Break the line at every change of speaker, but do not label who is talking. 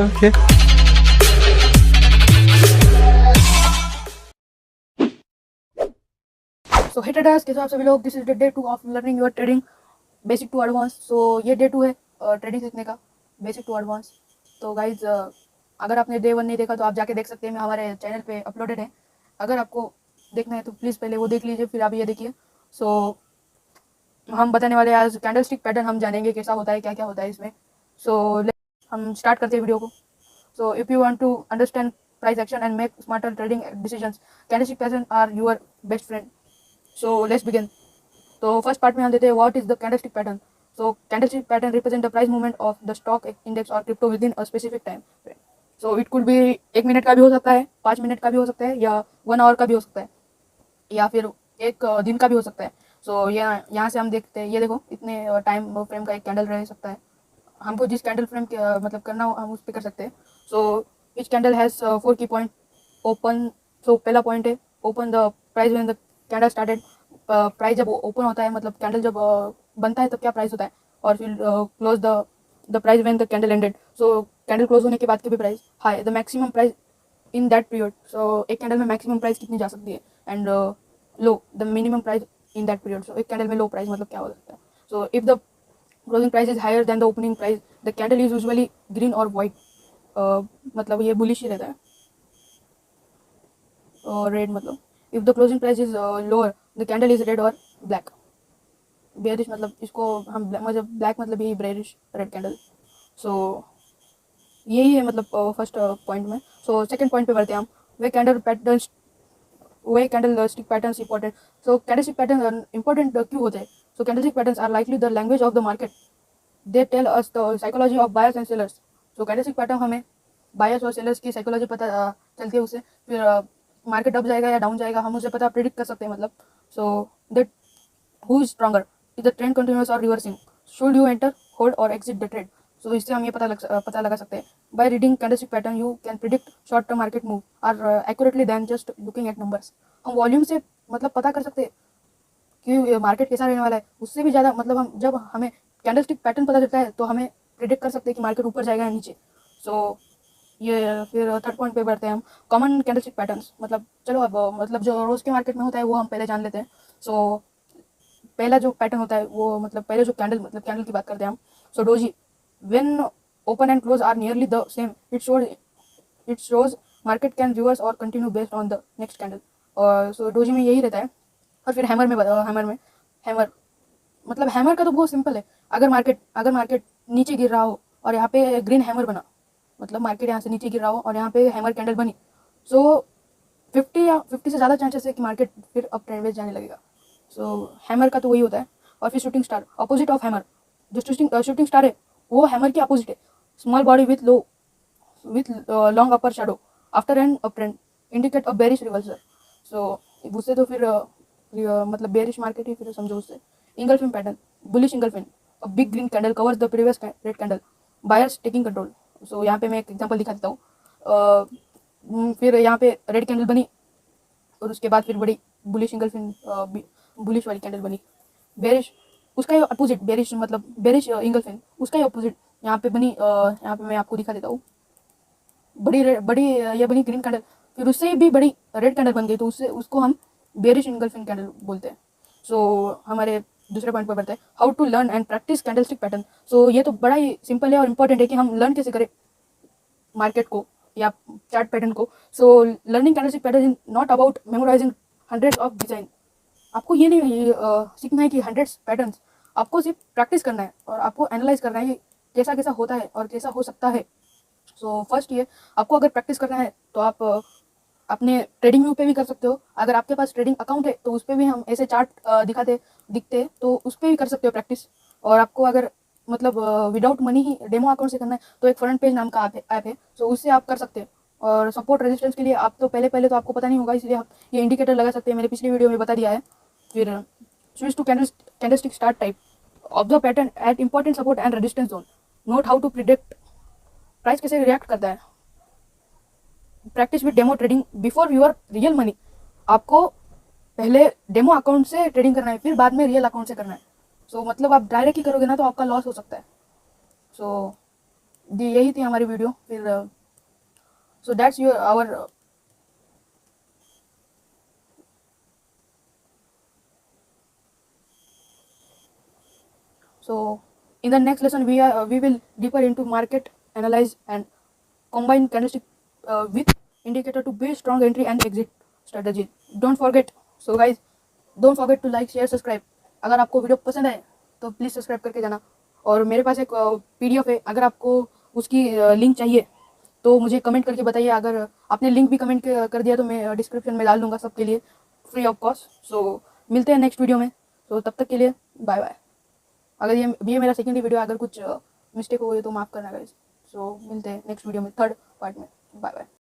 Okay.
सो हे traders, कैसे हो आप सभी लोग। This is the day 2 of learning your trading basic to advance. So ये डे 2 है ट्रेडिंग सीखने का, बेसिक टू एडवांस। तो गाइज अगर आपने डे 1 नहीं देखा तो आप जाके देख सकते हैं, हमारे चैनल पे अपलोडेड है। अगर आपको देखना है तो प्लीज़ पहले वो देख लीजिए, फिर आप ये देखिए। सो हम बताने वाले हैं आज कैंडल स्टिक पैटर्न, हम जानेंगे कैसा होता है, क्या क्या होता है इसमें। सो हम स्टार्ट करते हैं वीडियो को। So if you want to understand price action and make smarter trading decisions, candlestick pattern are your best friend. So let's begin. तो फर्स्ट पार्ट में हम देते हैं what is the candlestick pattern. So candlestick pattern represent the price movement of the stock index और crypto within a specific time. So it could be 1 minute का भी हो सकता है, 5 मिनट का भी हो सकता है, या 1 आवर का भी हो सकता है, या फिर एक दिन का भी हो सकता है। सो यहाँ से हम देखते हैं, ये देखो इतने टाइम फ्रेम का एक कैंडल रह सकता है। हमको जिस कैंडल फ्रेम मतलब करना हो हम उस पर कर सकते हैं। सो इच कैंडल हैज़ 4 की पॉइंट ओपन। सो पहला पॉइंट है open the price when the candle started. Price जब ओपन होता है, मतलब कैंडल जब बनता है तब क्या प्राइस होता है, और फिर close the price when the candle ended. So candle close होने के बाद के भी price high, the maximum price in that period. So एक कैंडल में मैक्सिमम प्राइस कितनी जा सकती है, and low the minimum price in that period. So एक कैंडल में लो प्राइस मतलब क्या हो सकता है। So if the closing price is higher than the opening price, the candle is usually green और वाइट। मतलब ये बुलिश ही रहता है, और रेड मतलब if the closing price is lower the candle is red और ब्लैक। बेरिश मतलब इसको हम मतलब ब्लैक मतलब यही बेरिश रेड कैंडल। सो यही है मतलब फर्स्ट पॉइंट में। सो सेकंड पॉइंट पे बढ़ते हैं हम। Why candle pattern, why candlestick patterns important. So candlestick pattern important क्यों होते हैं। So candlestick patterns are likely the language of the market. They tell us the psychology of buyers and sellers. So candlestick pattern हमें buyers और sellers की psychology पता चलती है उससे। फिर मार्केट अप जाएगा या डाउन जाएगा हम उसे पता प्रिडिक्ट कर सकते हैं मतलब। So that who is stronger, is the trend continuous or reversing, should you enter hold or exit the trade. So इससे हम ये पता लगा सकते हैं। By reading candlestick pattern you can predict short term market move are accurately then just looking at numbers. हम volume से मतलब पता कर सकते हैं कि मार्केट कैसा रहने वाला है। उससे भी ज़्यादा मतलब हम जब हमें कैंडलस्टिक पैटर्न पता चलता है तो हमें प्रिडिक्ट कर सकते हैं कि मार्केट ऊपर जाएगा या नीचे। सो ये फिर थर्ड पॉइंट पे बढ़ते हैं हम। कॉमन कैंडलस्टिक पैटर्न्स, मतलब चलो अब मतलब जो रोज़ के मार्केट में होता है वो हम पहले जान लेते हैं। सो पहला जो पैटर्न होता है वो मतलब पहले जो कैंडल मतलब कैंडल की बात करते हैं हम। So doji when open and close are nearly the same, it shows market can reverse or continue based on the next candle. और सो डोजी में यही रहता है। और फिर हैमर मतलब हैमर का तो बहुत सिंपल है। अगर मार्केट नीचे गिर रहा हो और यहाँ पे ग्रीन हैमर बना, मतलब मार्केट यहाँ से नीचे गिर रहा हो और यहाँ पे हैमर कैंडल बनी, सो 50 से ज़्यादा चांसेस है कि मार्केट फिर अप ट्रेंड में जाने लगेगा। सो हैमर का तो वही होता है। और फिर shooting star, opposite of hammer. जो शूटिंग स्टार है वो हैमर की अपोजिट है। Small body with long upper shadow after an up trend indicate a bearish reversal. So उससे तो फिर मतलब बेरिश मार्केट ही फिर समझो उससे। Engulfing pattern, bullish engulfing, a big green candle covers the previous red candle, buyers taking control. So यहाँ पे मैं एक एग्जांपल दिखा देता हूँ। फिर यहाँ पे रेड कैंडल बनी और उसके बाद फिर बड़ी बुलिश इंगल्फिन बुलिश वाली कैंडल बनी। बेरिश उसका ही अपोजिट, बेरिश मतलब बेरिश इंगल्फिन उसका ही अपोजिट यहाँ पे बनी। यहाँ पे मैं आपको दिखा देता हूँ। बड़ी ये बनी ग्रीन कैंडल, फिर उससे भी बड़ी रेड कैंडल बन गई, तो उससे उसको हम बेरिश इंगल्फिन कैंडल बोलते हैं। सो हमारे दूसरे पॉइंट पर बढ़ते हैं, how to learn and practice candlestick pattern. So ये तो बड़ा ही सिंपल है और इंपॉर्टेंट है कि हम लर्न कैसे करें मार्केट को या चार्ट पैटर्न को। So learning candlestick pattern is not about memorising hundreds of design. आपको ये नहीं सीखना है कि हंड्रेड्स पैटर्न्स, आपको सिर्फ प्रैक्टिस करना है और आपको एनालाइज करना है कि कैसा कैसा होता है और कैसा हो सकता है। सो फर्स्ट ये, आपको अगर प्रैक्टिस करना है तो आप अपने ट्रेडिंग व्यू पे भी कर सकते हो। अगर आपके पास ट्रेडिंग अकाउंट है तो उस पर भी हम ऐसे चार्ट दिखते हैं तो उस पर भी कर सकते हो प्रैक्टिस। और आपको अगर मतलब विदाउट मनी ही डेमो अकाउंट से करना है तो एक फ्रंट पेज नाम का ऐप है, सो उससे आप कर सकते हैं। और सपोर्ट रेजिस्टेंस के लिए आप तो पहले तो आपको पता नहीं होगा, इसलिए आप ये इंडिकेटर लगा सकते हैं, मैंने पिछली वीडियो में बता दिया है। फिर switch to candlestick start type, observe pattern at important support and resistance zone, note how to predict price कैसे रिएक्ट करता है। Practice with demo trading before your real money. आपको पहले डेमो अकाउंट से ट्रेडिंग करना है, फिर बाद में रियल अकाउंट से करना है। सो मतलब आप डायरेक्ट ही करोगे ना तो आपका लॉस हो सकता है। सो यही थी हमारी वीडियो। फिर so that's your hour so in the next lesson we will deeper into market analyze and combine candlestick with indicator to build strong entry and exit strategy. Don't forget, so guys, don't forget to like share subscribe. अगर आपको video पसंद आए तो please subscribe करके जाना। और मेरे पास एक पीडीएफ है, अगर आपको उसकी लिंक चाहिए तो मुझे कमेंट करके बताइए। अगर आपने लिंक भी कमेंट कर दिया तो मैं डिस्क्रिप्शन में डाल दूंगा सबके लिए फ्री ऑफ कॉस्ट। सो मिलते हैं नेक्स्ट वीडियो में। तो तब तक के लिए बाय बाय। अगर ये मेरा सेकेंड वीडियो, अगर कुछ मिस्टेक हो गई तो माफ़ करना गाइस। सो मिलते हैं नेक्स्ट वीडियो में, थर्ड पार्ट में। Bye bye.